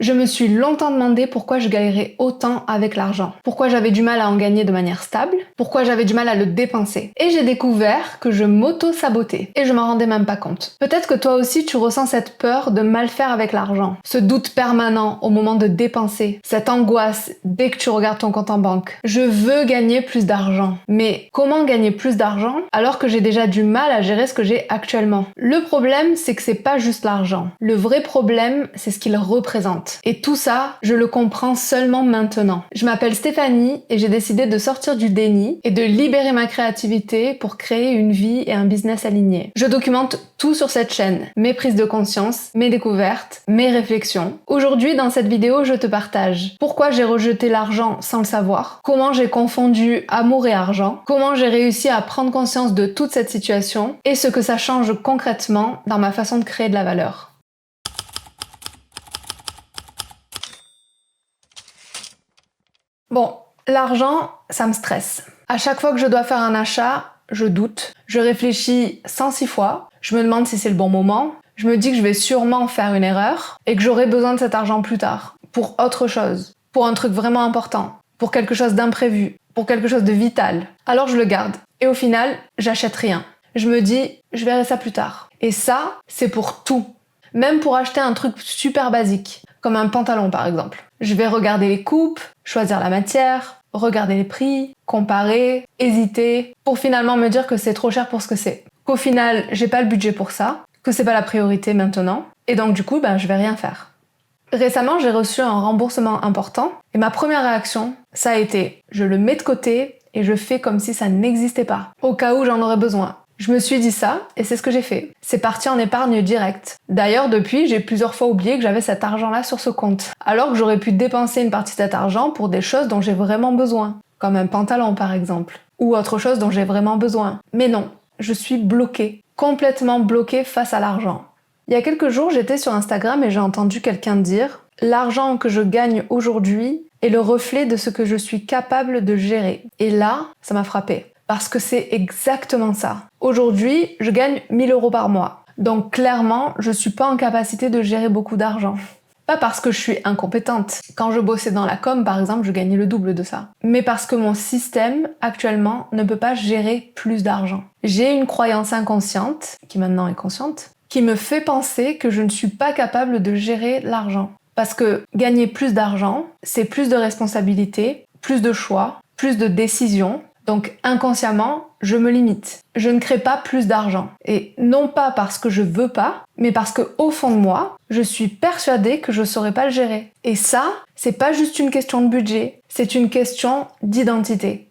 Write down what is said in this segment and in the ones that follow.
Je me suis longtemps demandé pourquoi je galérais autant avec l'argent. Pourquoi j'avais du mal à en gagner de manière stable. Pourquoi j'avais du mal à le dépenser. Et j'ai découvert que je m'auto-sabotais. Et je m'en rendais même pas compte. Peut-être que toi aussi tu ressens cette peur de mal faire avec l'argent. Ce doute permanent au moment de dépenser. Cette angoisse dès que tu regardes ton compte en banque. Je veux gagner plus d'argent. Mais comment gagner plus d'argent alors que j'ai déjà du mal à gérer ce que j'ai actuellement? Le problème, c'est que c'est pas juste l'argent. Le vrai problème, c'est ce qu'il représente. Et tout ça, je le comprends seulement maintenant. Je m'appelle Stéphanie et j'ai décidé de sortir du déni et de libérer ma créativité pour créer une vie et un business alignés. Je documente tout sur cette chaîne, mes prises de conscience, mes découvertes, mes réflexions. Aujourd'hui, dans cette vidéo, je te partage pourquoi j'ai rejeté l'argent sans le savoir, comment j'ai confondu amour et argent, comment j'ai réussi à prendre conscience de toute cette situation et ce que ça change concrètement dans ma façon de créer de la valeur. Bon, l'argent, ça me stresse. À chaque fois que je dois faire un achat, je doute, je réfléchis 106 fois, je me demande si c'est le bon moment, je me dis que je vais sûrement faire une erreur et que j'aurai besoin de cet argent plus tard, pour autre chose, pour un truc vraiment important, pour quelque chose d'imprévu, pour quelque chose de vital. Alors je le garde. Et au final, j'achète rien. Je me dis, je verrai ça plus tard. Et ça, c'est pour tout. Même pour acheter un truc super basique, comme un pantalon par exemple. Je vais regarder les coupes, choisir la matière, regarder les prix, comparer, hésiter, pour finalement me dire que c'est trop cher pour ce que c'est. Qu'au final, j'ai pas le budget pour ça, que c'est pas la priorité maintenant, et donc du coup, je vais rien faire. Récemment, j'ai reçu un remboursement important, et ma première réaction, ça a été, je le mets de côté et je fais comme si ça n'existait pas, au cas où j'en aurais besoin. Je me suis dit ça, et c'est ce que j'ai fait. C'est parti en épargne directe. D'ailleurs, depuis, j'ai plusieurs fois oublié que j'avais cet argent-là sur ce compte. Alors que j'aurais pu dépenser une partie de cet argent pour des choses dont j'ai vraiment besoin. Comme un pantalon, par exemple. Ou autre chose dont j'ai vraiment besoin. Mais non, je suis bloquée. Complètement bloquée face à l'argent. Il y a quelques jours, j'étais sur Instagram et j'ai entendu quelqu'un dire « L'argent que je gagne aujourd'hui est le reflet de ce que je suis capable de gérer. » Et là, ça m'a frappée. Parce que c'est exactement ça. Aujourd'hui, je gagne 1 000 € par mois. Donc clairement, je suis pas en capacité de gérer beaucoup d'argent. Pas parce que je suis incompétente. Quand je bossais dans la com, par exemple, je gagnais le double de ça. Mais parce que mon système, actuellement, ne peut pas gérer plus d'argent. J'ai une croyance inconsciente, qui maintenant est consciente, qui me fait penser que je ne suis pas capable de gérer l'argent. Parce que gagner plus d'argent, c'est plus de responsabilités, plus de choix, plus de décisions. Donc inconsciemment, je me limite. Je ne crée pas plus d'argent. Et non pas parce que je veux pas, mais parce que au fond de moi, je suis persuadée que je saurais pas le gérer. Et ça, c'est pas juste une question de budget, c'est une question d'identité.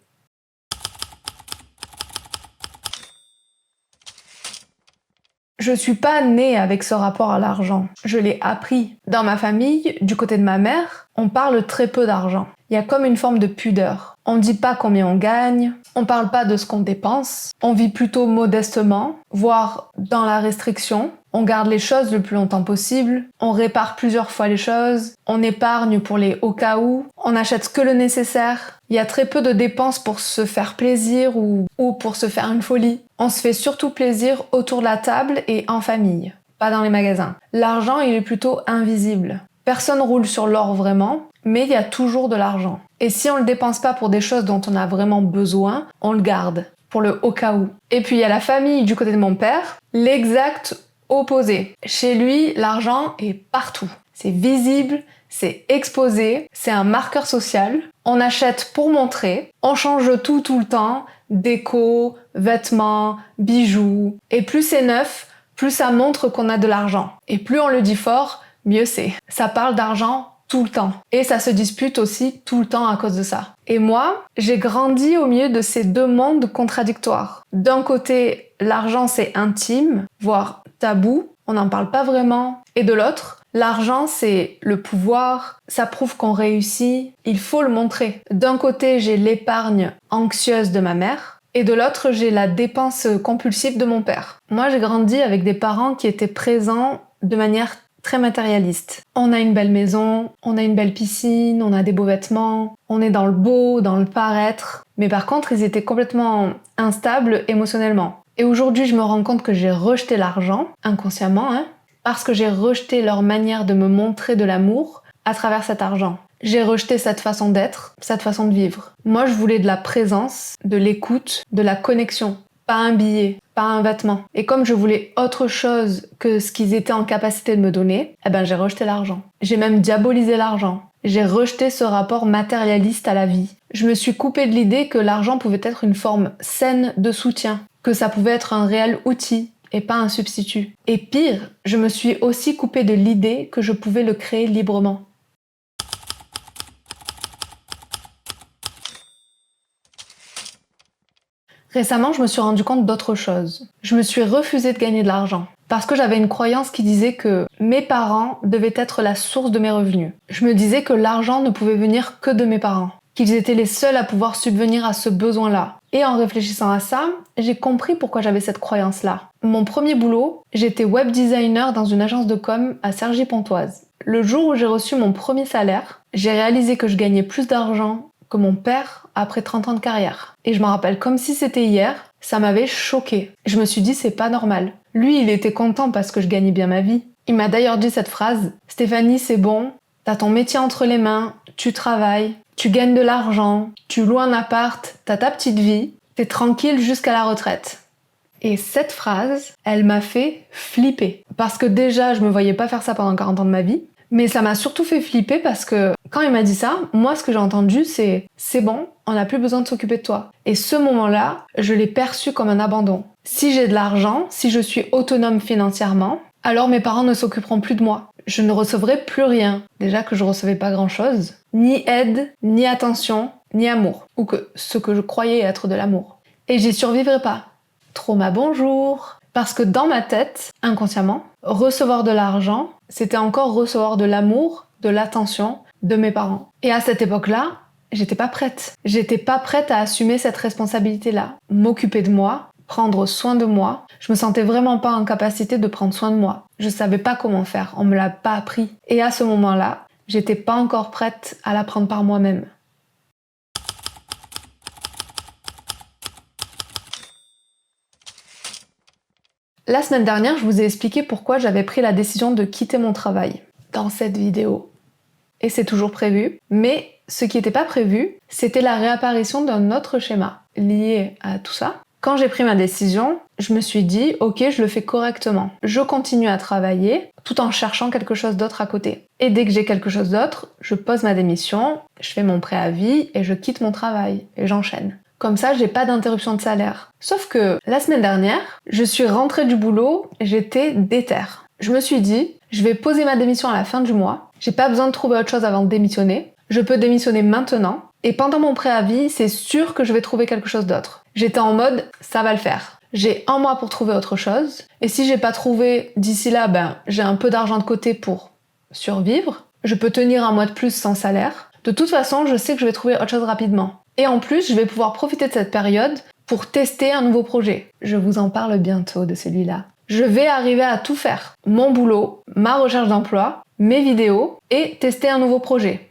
Je suis pas née avec ce rapport à l'argent. Je l'ai appris. Dans ma famille, du côté de ma mère, on parle très peu d'argent. Il y a comme une forme de pudeur. On dit pas combien on gagne, on parle pas de ce qu'on dépense, on vit plutôt modestement, voire dans la restriction. On garde les choses le plus longtemps possible, on répare plusieurs fois les choses, on épargne pour les au cas où, on achète que le nécessaire. Il y a très peu de dépenses pour se faire plaisir ou pour se faire une folie. On se fait surtout plaisir autour de la table et en famille, pas dans les magasins. L'argent, il est plutôt invisible. Personne roule sur l'or vraiment, mais il y a toujours de l'argent. Et si on le dépense pas pour des choses dont on a vraiment besoin, on le garde, pour le au cas où. Et puis il y a la famille du côté de mon père, l'exact opposé. Chez lui, l'argent est partout. C'est visible, c'est exposé, c'est un marqueur social. On achète pour montrer, on change tout le temps, déco, vêtements, bijoux. Et plus c'est neuf, plus ça montre qu'on a de l'argent. Et plus on le dit fort, mieux c'est. Ça parle d'argent tout le temps. Et ça se dispute aussi tout le temps à cause de ça. Et moi, j'ai grandi au milieu de ces deux mondes contradictoires. D'un côté, l'argent c'est intime, voire tabou, on n'en parle pas vraiment. Et de l'autre, l'argent c'est le pouvoir, ça prouve qu'on réussit, il faut le montrer. D'un côté, j'ai l'épargne anxieuse de ma mère, et de l'autre, j'ai la dépense compulsive de mon père. Moi, j'ai grandi avec des parents qui étaient présents de manière très matérialiste. On a une belle maison, on a une belle piscine, on a des beaux vêtements, on est dans le beau, dans le paraître. Mais par contre, ils étaient complètement instables émotionnellement. Et aujourd'hui, je me rends compte que j'ai rejeté l'argent, inconsciemment, parce que j'ai rejeté leur manière de me montrer de l'amour, à travers cet argent. J'ai rejeté cette façon d'être, cette façon de vivre. Moi, je voulais de la présence, de l'écoute, de la connexion. Pas un billet, pas un vêtement. Et comme je voulais autre chose que ce qu'ils étaient en capacité de me donner, j'ai rejeté l'argent. J'ai même diabolisé l'argent. J'ai rejeté ce rapport matérialiste à la vie. Je me suis coupée de l'idée que l'argent pouvait être une forme saine de soutien, que ça pouvait être un réel outil et pas un substitut. Et pire, je me suis aussi coupée de l'idée que je pouvais le créer librement. Récemment, je me suis rendu compte d'autre chose. Je me suis refusée de gagner de l'argent parce que j'avais une croyance qui disait que mes parents devaient être la source de mes revenus. Je me disais que l'argent ne pouvait venir que de mes parents, qu'ils étaient les seuls à pouvoir subvenir à ce besoin-là. Et en réfléchissant à ça, j'ai compris pourquoi j'avais cette croyance-là. Mon premier boulot, j'étais web designer dans une agence de com à Cergy-Pontoise. Le jour où j'ai reçu mon premier salaire, j'ai réalisé que je gagnais plus d'argent que mon père après 30 ans de carrière. Et je m'en rappelle comme si c'était hier, ça m'avait choquée. Je me suis dit c'est pas normal. Lui, il était content parce que je gagnais bien ma vie. Il m'a d'ailleurs dit cette phrase: Stéphanie, c'est bon, t'as ton métier entre les mains, tu travailles, tu gagnes de l'argent, tu loues un appart, t'as ta petite vie, t'es tranquille jusqu'à la retraite. Et cette phrase, elle m'a fait flipper. Parce que déjà, je me voyais pas faire ça pendant 40 ans de ma vie. Mais ça m'a surtout fait flipper parce que quand il m'a dit ça, moi ce que j'ai entendu c'est bon, on n'a plus besoin de s'occuper de toi. Et ce moment-là, je l'ai perçu comme un abandon. Si j'ai de l'argent, si je suis autonome financièrement, alors mes parents ne s'occuperont plus de moi. Je ne recevrai plus rien. Déjà que je recevais pas grand-chose. Ni aide, ni attention, ni amour. Ou que ce que je croyais être de l'amour. Et j'y survivrai pas. Trauma bonjour. Parce que dans ma tête, inconsciemment, recevoir de l'argent, c'était encore recevoir de l'amour, de l'attention de mes parents. Et à cette époque-là, j'étais pas prête. J'étais pas prête à assumer cette responsabilité-là. M'occuper de moi, prendre soin de moi. Je me sentais vraiment pas en capacité de prendre soin de moi. Je savais pas comment faire, on me l'a pas appris. Et à ce moment-là, j'étais pas encore prête à l'apprendre par moi-même. La semaine dernière, je vous ai expliqué pourquoi j'avais pris la décision de quitter mon travail dans cette vidéo. Et c'est toujours prévu, mais ce qui n'était pas prévu, c'était la réapparition d'un autre schéma lié à tout ça. Quand j'ai pris ma décision, je me suis dit, ok, je le fais correctement. Je continue à travailler tout en cherchant quelque chose d'autre à côté. Et dès que j'ai quelque chose d'autre, je pose ma démission, je fais mon préavis et je quitte mon travail et j'enchaîne. Comme ça, j'ai pas d'interruption de salaire. Sauf que la semaine dernière, je suis rentrée du boulot, j'étais déter. Je me suis dit, je vais poser ma démission à la fin du mois. J'ai pas besoin de trouver autre chose avant de démissionner. Je peux démissionner maintenant. Et pendant mon préavis, c'est sûr que je vais trouver quelque chose d'autre. J'étais en mode, ça va le faire. J'ai 1 mois pour trouver autre chose. Et si j'ai pas trouvé d'ici là, j'ai un peu d'argent de côté pour survivre. Je peux tenir 1 mois de plus sans salaire. De toute façon, je sais que je vais trouver autre chose rapidement. Et en plus, je vais pouvoir profiter de cette période pour tester un nouveau projet. Je vous en parle bientôt de celui-là. Je vais arriver à tout faire. Mon boulot, ma recherche d'emploi, mes vidéos et tester un nouveau projet.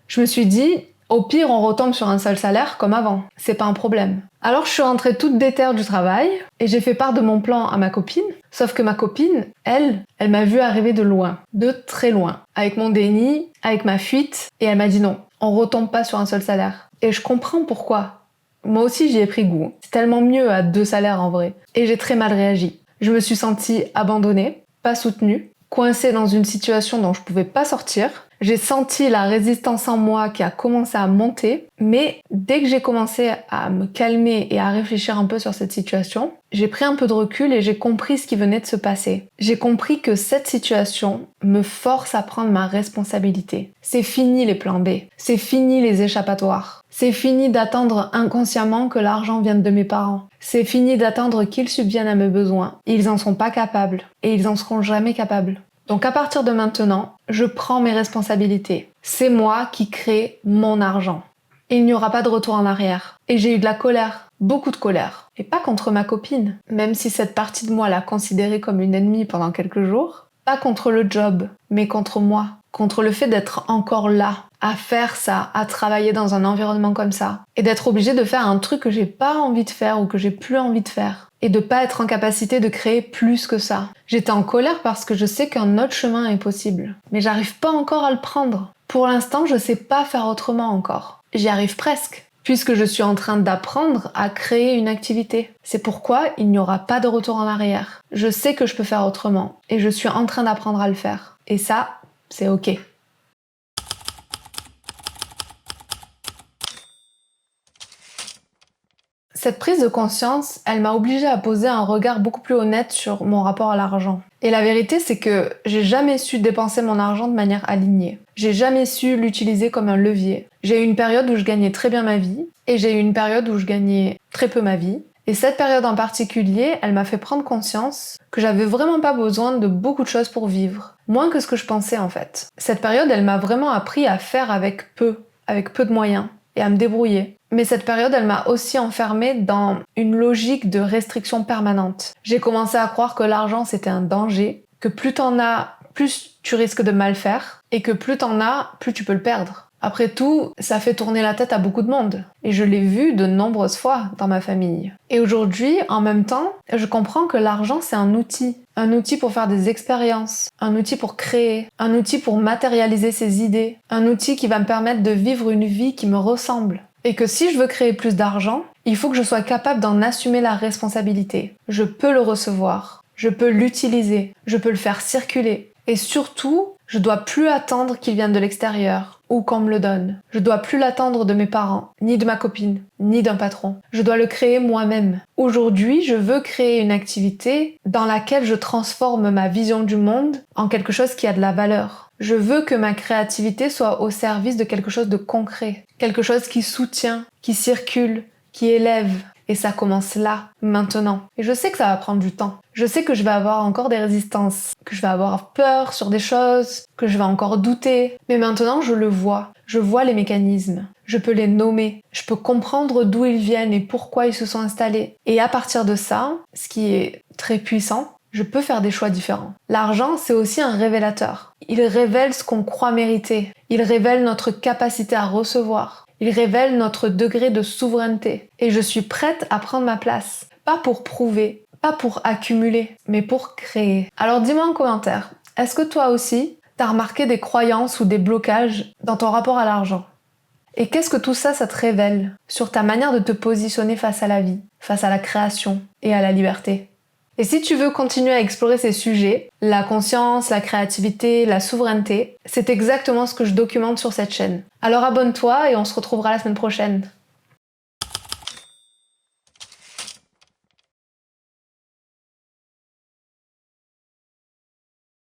Je me suis dit, au pire, on retombe sur un seul salaire comme avant. C'est pas un problème. Alors je suis rentrée toute déter du travail et j'ai fait part de mon plan à ma copine. Sauf que ma copine, elle m'a vu arriver de loin, de très loin. Avec mon déni, avec ma fuite, et elle m'a dit non, on retombe pas sur un seul salaire. Et je comprends pourquoi. Moi aussi j'y ai pris goût. C'est tellement mieux à 2 salaires en vrai. Et j'ai très mal réagi. Je me suis sentie abandonnée, pas soutenue, coincée dans une situation dont je pouvais pas sortir. J'ai senti la résistance en moi qui a commencé à monter, mais dès que j'ai commencé à me calmer et à réfléchir un peu sur cette situation, j'ai pris un peu de recul et j'ai compris ce qui venait de se passer. J'ai compris que cette situation me force à prendre ma responsabilité. C'est fini les plans B, c'est fini les échappatoires, c'est fini d'attendre inconsciemment que l'argent vienne de mes parents. C'est fini d'attendre qu'ils subviennent à mes besoins. Ils en sont pas capables et ils en seront jamais capables. Donc à partir de maintenant, je prends mes responsabilités. C'est moi qui crée mon argent. Et il n'y aura pas de retour en arrière. Et j'ai eu de la colère, beaucoup de colère. Et pas contre ma copine, même si cette partie de moi l'a considérée comme une ennemie pendant quelques jours. Pas contre le job, mais contre moi. contre le fait d'être encore là, à faire ça, à travailler dans un environnement comme ça, et d'être obligée de faire un truc que j'ai pas envie de faire ou que j'ai plus envie de faire, et de pas être en capacité de créer plus que ça. J'étais en colère parce que je sais qu'un autre chemin est possible, mais j'arrive pas encore à le prendre. Pour l'instant, je sais pas faire autrement encore. J'y arrive presque, puisque je suis en train d'apprendre à créer une activité. C'est pourquoi il n'y aura pas de retour en arrière. Je sais que je peux faire autrement, et je suis en train d'apprendre à le faire. Et ça, c'est ok. Cette prise de conscience, elle m'a obligée à poser un regard beaucoup plus honnête sur mon rapport à l'argent. Et la vérité, c'est que j'ai jamais su dépenser mon argent de manière alignée. J'ai jamais su l'utiliser comme un levier. J'ai eu une période où je gagnais très bien ma vie, et j'ai eu une période où je gagnais très peu ma vie. Et cette période en particulier, elle m'a fait prendre conscience que j'avais vraiment pas besoin de beaucoup de choses pour vivre. Moins que ce que je pensais en fait. Cette période, elle m'a vraiment appris à faire avec peu de moyens, et à me débrouiller. Mais cette période, elle m'a aussi enfermée dans une logique de restriction permanente. J'ai commencé à croire que l'argent c'était un danger, que plus t'en as, plus tu risques de mal faire, et que plus t'en as, plus tu peux le perdre. Après tout, ça fait tourner la tête à beaucoup de monde. Et je l'ai vu de nombreuses fois dans ma famille. Et aujourd'hui, en même temps, je comprends que l'argent c'est un outil. Un outil pour faire des expériences, un outil pour créer, un outil pour matérialiser ses idées, un outil qui va me permettre de vivre une vie qui me ressemble. Et que si je veux créer plus d'argent, il faut que je sois capable d'en assumer la responsabilité. Je peux le recevoir, je peux l'utiliser, je peux le faire circuler. Et surtout, je dois plus attendre qu'il vienne de l'extérieur ou qu'on me le donne. Je dois plus l'attendre de mes parents, ni de ma copine, ni d'un patron. Je dois le créer moi-même. Aujourd'hui, je veux créer une activité dans laquelle je transforme ma vision du monde en quelque chose qui a de la valeur. Je veux que ma créativité soit au service de quelque chose de concret, quelque chose qui soutient, qui circule, qui élève. Et ça commence là, maintenant. Et je sais que ça va prendre du temps. Je sais que je vais avoir encore des résistances, que je vais avoir peur sur des choses, que je vais encore douter. Mais maintenant, je le vois. Je vois les mécanismes. Je peux les nommer. Je peux comprendre d'où ils viennent et pourquoi ils se sont installés. Et à partir de ça, ce qui est très puissant, je peux faire des choix différents. L'argent, c'est aussi un révélateur. Il révèle ce qu'on croit mériter. Il révèle notre capacité à recevoir. Il révèle notre degré de souveraineté. Et je suis prête à prendre ma place. Pas pour prouver, pas pour accumuler, mais pour créer. Alors dis-moi en commentaire, est-ce que toi aussi, t'as remarqué des croyances ou des blocages dans ton rapport à l'argent? Et qu'est-ce que tout ça, ça te révèle sur ta manière de te positionner face à la vie, face à la création et à la liberté? Et si tu veux continuer à explorer ces sujets, la conscience, la créativité, la souveraineté, c'est exactement ce que je documente sur cette chaîne. Alors abonne-toi et on se retrouvera la semaine prochaine.